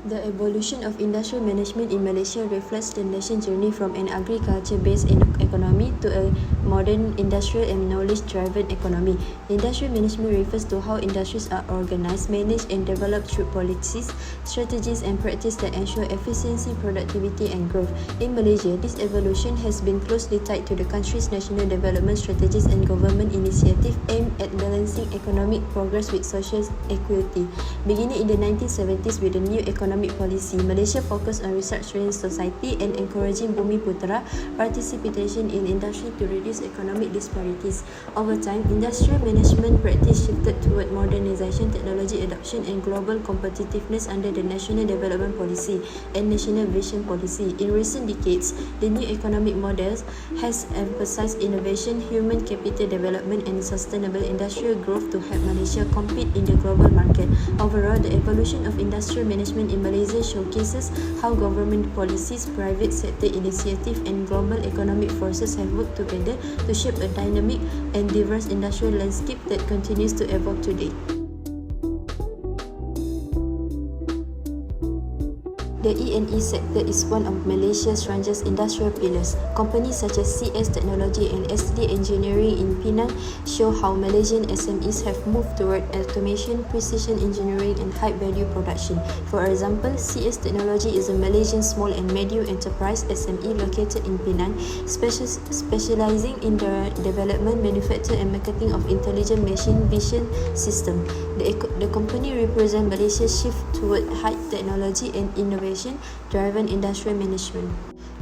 The evolution of industrial management in Malaysia reflects the nation's journey from an agriculture-based economy to a modern industrial and knowledge-driven economy. Industrial management refers to how industries are organized, managed, and developed through policies, strategies, and practice that ensure efficiency, productivity, and growth. In Malaysia, this evolution has been closely tied to the country's national development strategies and government initiatives aimed at balancing economic progress with social equity. Beginning in the 1970s with the new economic policy, Malaysia focused on restructuring society and encouraging Bumi Putera participation in industry to reduce economic disparities. Over time, industrial management practice shifted toward modernization, technology adoption, and global competitiveness under the National Development Policy and National Vision Policy. In recent decades, the new economic model has emphasized innovation, human capital development, and sustainable industrial growth to help Malaysia compete in the global market. Overall, the evolution of industrial management in Malaysia showcases how government policies, private sector initiatives, and global economic forces have worked together to shape a dynamic and diverse industrial landscape that continues to evolve today. The E&E sector is one of Malaysia's strongest industrial pillars. Companies such as CS Technology and SD Engineering in Penang show how Malaysian SMEs have moved toward automation, precision engineering, and high-value production. For example, CS Technology is a Malaysian small and medium enterprise SME located in Penang, specializing in the development, manufacture, and marketing of intelligent machine vision system. The company represents Malaysia's shift toward high technology and innovation-driven industrial management.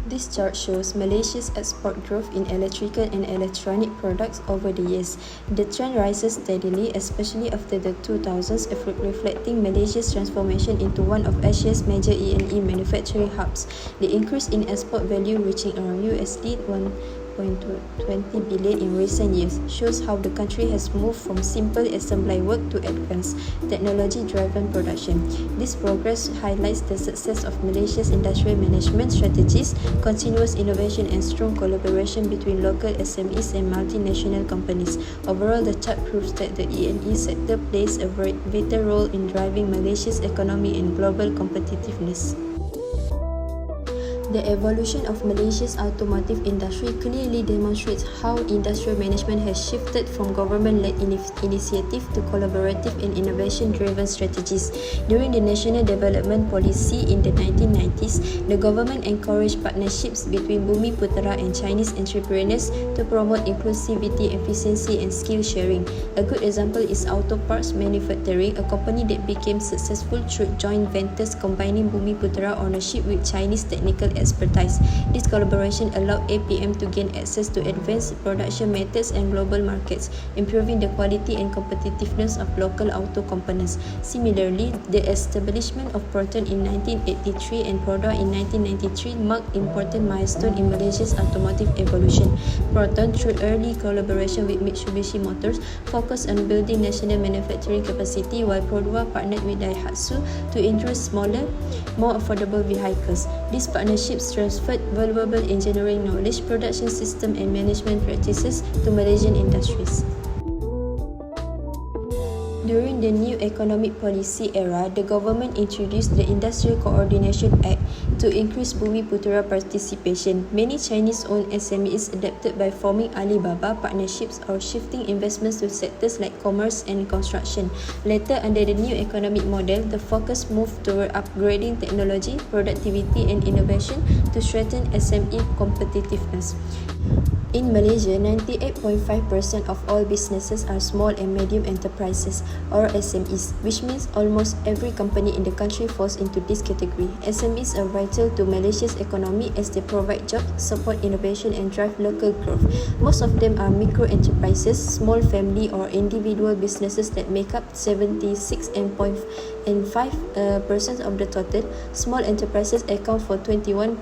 This chart shows Malaysia's export growth in electrical and electronic products over the years. The trend rises steadily, especially after the 2000s, reflecting Malaysia's transformation into one of Asia's major E&E manufacturing hubs. The increase in export value reaching around USD 1.20 billion in recent years shows how the country has moved from simple assembly work to advanced technology-driven production. This progress highlights the success of Malaysia's industrial management strategies, continuous innovation, and strong collaboration between local SMEs and multinational companies. Overall, the chart proves that the E&E sector plays a vital role in driving Malaysia's economy and global competitiveness. The evolution of Malaysia's automotive industry clearly demonstrates how industrial management has shifted from government-led initiative to collaborative and innovation-driven strategies. During the National Development Policy in the 1990s, the government encouraged partnerships between Bumi Putera and Chinese entrepreneurs to promote inclusivity, efficiency, and skill sharing. A good example is Auto Parts Manufacturing, a company that became successful through joint ventures combining Bumi Putera ownership with Chinese technical expertise. This collaboration allowed APM to gain access to advanced production methods and global markets, improving the quality and competitiveness of local auto components. Similarly, the establishment of Proton in 1983 and Proda in 1993 marked important milestone in Malaysia's automotive evolution. Proton, through early collaboration with Mitsubishi Motors, focused on building national manufacturing capacity, while Produa partnered with Daihatsu to introduce smaller, more affordable vehicles. This partnership transferred valuable engineering knowledge, production system, and management practices to Malaysian industries. During the new economic policy era, the government introduced the Industrial Coordination Act to increase Bumi Putera participation. Many Chinese-owned SMEs adapted by forming Alibaba partnerships or shifting investments to sectors like commerce and construction. Later, under the new economic model, the focus moved toward upgrading technology, productivity, and innovation to strengthen SME competitiveness. In Malaysia, 98.5% of all businesses are small and medium enterprises, or SMEs, which means almost every company in the country falls into this category. SMEs are vital to Malaysia's economy as they provide jobs, support innovation, and drive local growth. Most of them are micro enterprises, small family or individual businesses that make up 76.5% of the total. Small enterprises account for 21.2%,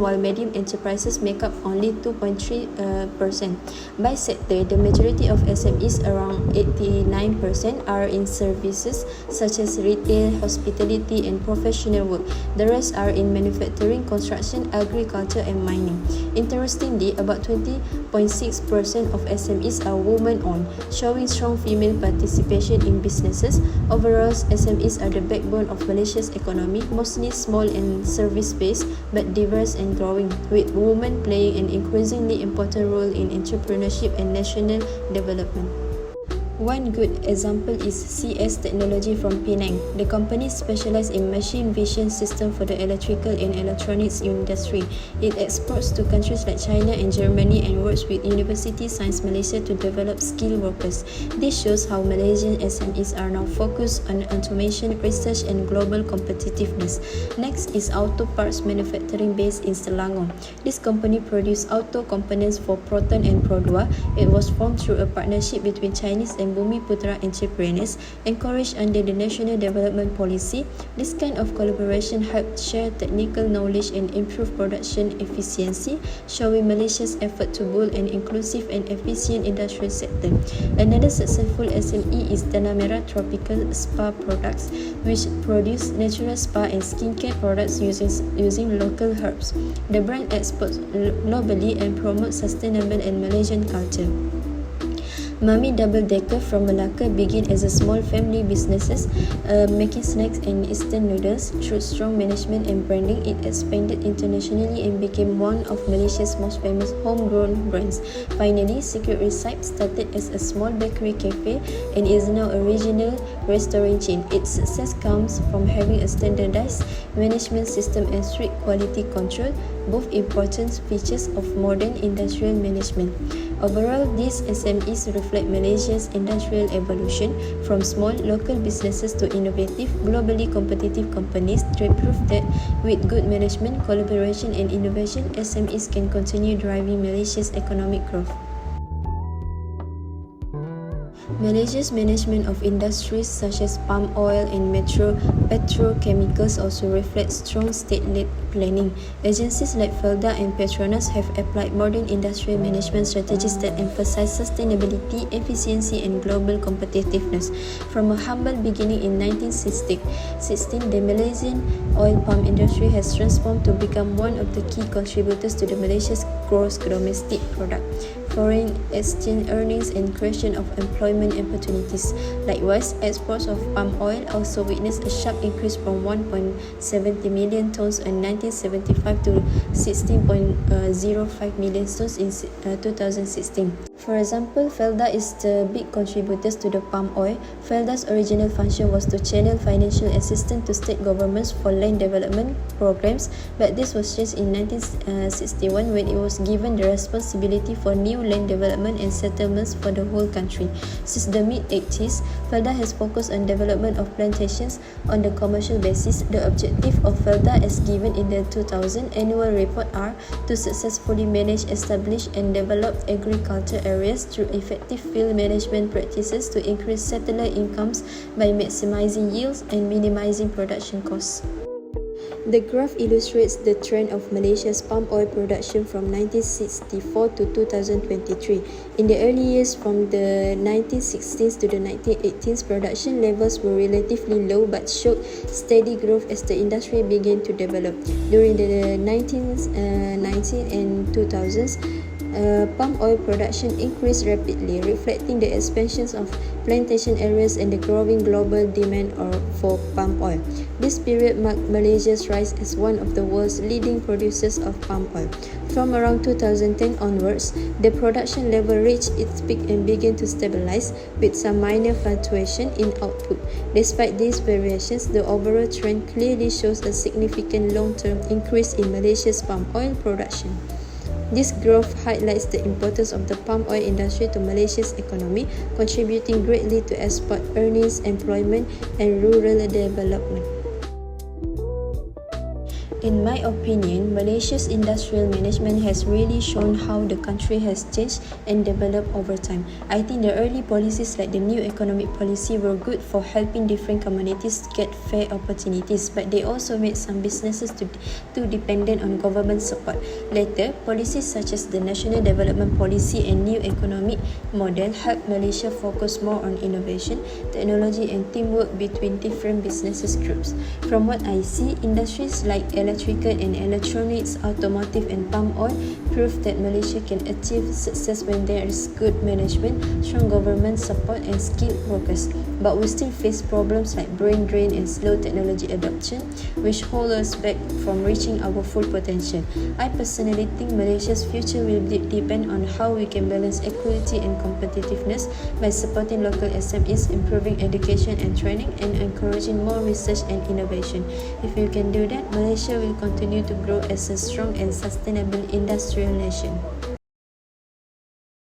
while medium enterprises make up only 2.3%. 7.3%. By sector, the majority of SMEs, around 89%, are in services such as retail, hospitality, and professional work. The rest are in manufacturing, construction, agriculture, and mining. Interestingly, about 20.6% of SMEs are women-owned, showing strong female participation in businesses. Overall, SMEs are the backbone of Malaysia's economy, mostly small and service-based, but diverse and growing, with women playing an increasingly important role in entrepreneurship and national development. One good example is CS Technology from Penang. The company specializes in machine vision system for the electrical and electronics industry. It exports to countries like China and Germany and works with University Science Malaysia to develop skilled workers. This shows how Malaysian SMEs are now focused on automation, research, and global competitiveness. Next is auto parts manufacturing based in Selangor. This company produces auto components for Proton and Produa. It was formed through a partnership between Chinese and Bumiputra entrepreneurs, encouraged under the National Development Policy. This kind of collaboration helped share technical knowledge and improve production efficiency, showing Malaysia's effort to build an inclusive and efficient industrial sector. Another successful SME is Tanah Merah Tropical Spa Products, which produce natural spa and skincare products using local herbs. The brand exports globally and promotes sustainable and Malaysian culture. Mami Double Decker from Malacca began as a small family business, making snacks and instant noodles. Through strong management and branding, it expanded internationally and became one of Malaysia's most famous homegrown brands. Finally, Secret Recipe started as a small bakery cafe and is now a regional restaurant chain. Its success comes from having a standardized management system and strict quality control, both important features of modern industrial management. Overall, these SMEs reflect Malaysia's industrial evolution from small local businesses to innovative, globally competitive companies. They prove that with good management, collaboration, and innovation, SMEs can continue driving Malaysia's economic growth. Malaysia's management of industries such as palm oil and petrochemicals also reflects strong state-led planning. Agencies like FIE4183 and Petronas have applied modern industrial management strategies that emphasize sustainability, efficiency, and global competitiveness. From a humble beginning in 1916, the Malaysian oil palm industry has transformed to become one of the key contributors to the Malaysia's gross domestic product, foreign exchange earnings, and creation of employment opportunities. Likewise, exports of palm oil also witnessed a sharp increase from 1.70 million tons in 1975 to 16.05 million tons in 2016. For example, FIE4183 is the big contributors to the palm oil. FIE4183's original function was to channel financial assistance to state governments for land development programs, but this was changed in 1961 when it was given the responsibility for new land development and settlements for the whole country. Since the mid-80s, FIE4183 has focused on development of plantations on the commercial basis. The objective of FIE4183 as given in the 2000 annual report are to successfully manage, establish, and develop agriculture areas through effective field management practices to increase settler incomes by maximizing yields and minimizing production costs. The graph illustrates the trend of Malaysia's palm oil production from 1964 to 2023. In the early years from the 1960s to the 1980s, production levels were relatively low but showed steady growth as the industry began to develop. During the 1990s and 2000s, palm oil production increased rapidly, reflecting the expansions of plantation areas and the growing global demand for palm oil. This period marked Malaysia's rise as one of the world's leading producers of palm oil. From around 2010 onwards, the production level reached its peak and began to stabilize, with some minor fluctuation in output. Despite these variations, the overall trend clearly shows a significant long-term increase in Malaysia's palm oil production. This growth highlights the importance of the palm oil industry to Malaysia's economy, contributing greatly to export earnings, employment, and rural development. In my opinion, Malaysia's industrial management has really shown how the country has changed and developed over time. I think the early policies like the new economic policy were good for helping different communities get fair opportunities, but they also made some businesses too dependent on government support. Later, policies such as the National Development Policy and new economic model helped Malaysia focus more on innovation, technology and teamwork between different businesses groups. From what I see, industries like electrical and electronics, automotive and palm oil prove that Malaysia can achieve success when there is good management, strong government support and skilled workers. But we still face problems like brain drain and slow technology adoption, which hold us back from reaching our full potential. I personally think Malaysia's future will depend on how we can balance equality and competitiveness by supporting local SMEs, improving education and training, and encouraging more research and innovation. If we can do that, Malaysia will continue to grow as a strong and sustainable industrial nation.